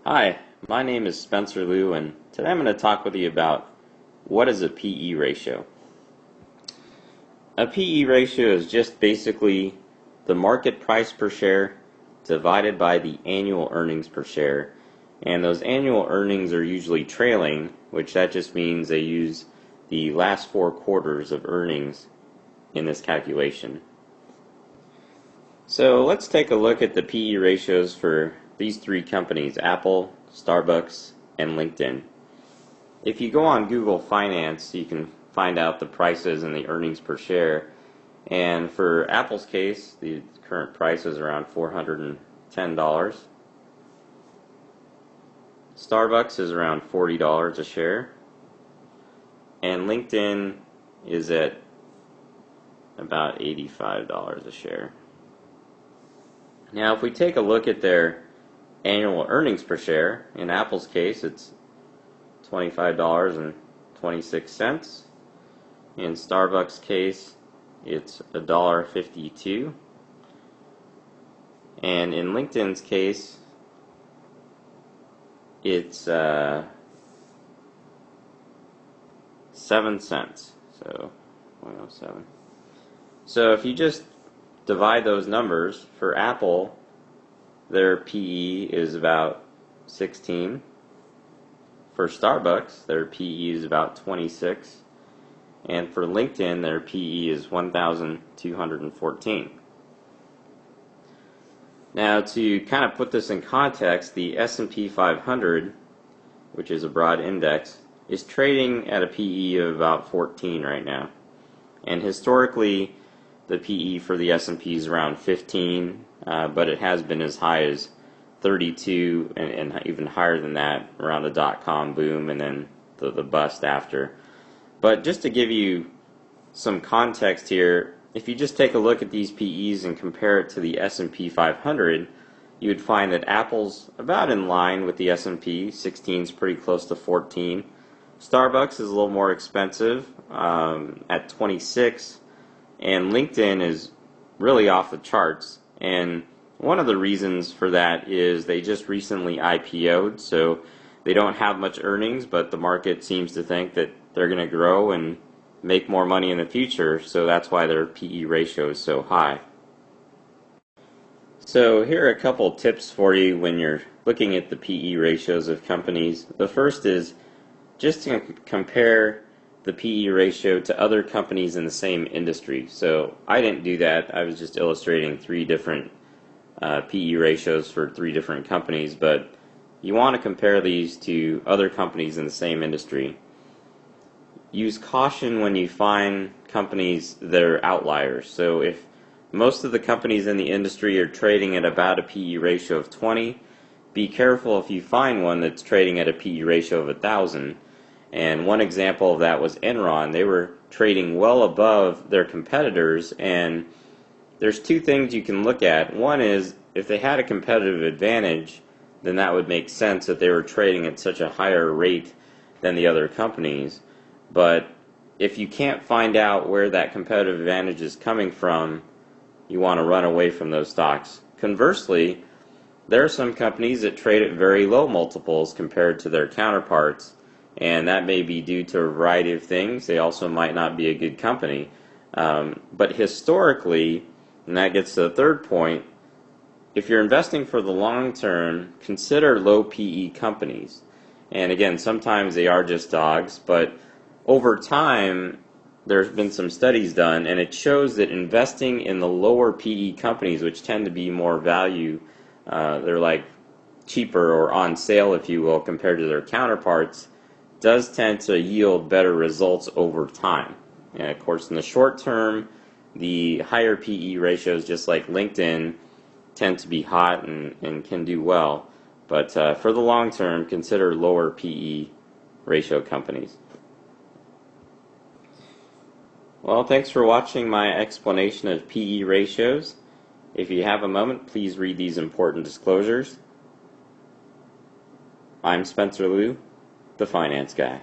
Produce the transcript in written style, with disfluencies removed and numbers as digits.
Hi, my name is Spencer Liu, and today I'm going to talk with you about what is a PE ratio. A PE ratio is just basically the market price per share divided by the annual earnings per share. And those annual earnings are usually trailing, which that just means they use the last 4 quarters of earnings in this calculation. So let's take a look at the PE ratios for these 3 companies: Apple, Starbucks, and LinkedIn. If you go on Google Finance, you can find out the prices and the earnings per share. And for Apple's case, the current price is around $410. Starbucks is around $40 a share. And LinkedIn is at about $85 a share. Now, if we take a look at their annual earnings per share, in Apple's case, it's $25.26. In Starbucks' case, it's $1.52. And in LinkedIn's case, it's 7 cents. So 0.07. So if you just divide those numbers, for Apple, their PE is about 16. For Starbucks, their PE is about 26. And for LinkedIn, their PE is 1,214. Now, to kind of put this in context, the S&P 500, which is a broad index, is trading at a PE of about 14 right now. And historically, the PE for the S&P is around 15, but it has been as high as 32 and even higher than that around the dot-com boom and then the bust after. But just to give you some context here, if you just take a look at these PEs and compare it to the S&P 500, you would find that Apple's about in line with the S&P. 16 is pretty close to 14. Starbucks is a little more expensive at 26. And LinkedIn is really off the charts. And one of the reasons for that is they just recently IPO'd, so they don't have much earnings, but the market seems to think that they're going to grow and make more money in the future, so that's why their PE ratio is so high. So here are a couple tips for you when you're looking at the PE ratios of companies. The first is just to compare the PE ratio to other companies in the same industry. So I didn't do that. I was just illustrating 3 different PE ratios for 3 different companies, but you want to compare these to other companies in the same industry. Use caution when you find companies that are outliers. So if most of the companies in the industry are trading at about a PE ratio of 20, be careful if you find one that's trading at a PE ratio of 1,000. And one example of that was Enron. They were trading well above their competitors, and there's 2 things you can look at. One is, if they had a competitive advantage, then that would make sense that they were trading at such a higher rate than the other companies. But if you can't find out where that competitive advantage is coming from, you want to run away from those stocks. Conversely, there are some companies that trade at very low multiples compared to their counterparts, and that may be due to a variety of things. They also might not be a good company. But historically, and that gets to the third point, if you're investing for the long term, consider low PE companies. And again, sometimes they are just dogs, but over time, there's been some studies done, and it shows that investing in the lower PE companies, which tend to be more value, they're like cheaper or on sale, if you will, compared to their counterparts, does tend to yield better results over time. And of course, in the short term, the higher PE ratios, just like LinkedIn, tend to be hot and can do well. But for the long term, consider lower PE ratio companies. Well, thanks for watching my explanation of PE ratios. If you have a moment, please read these important disclosures. I'm Spencer Liu, the Finance Guy.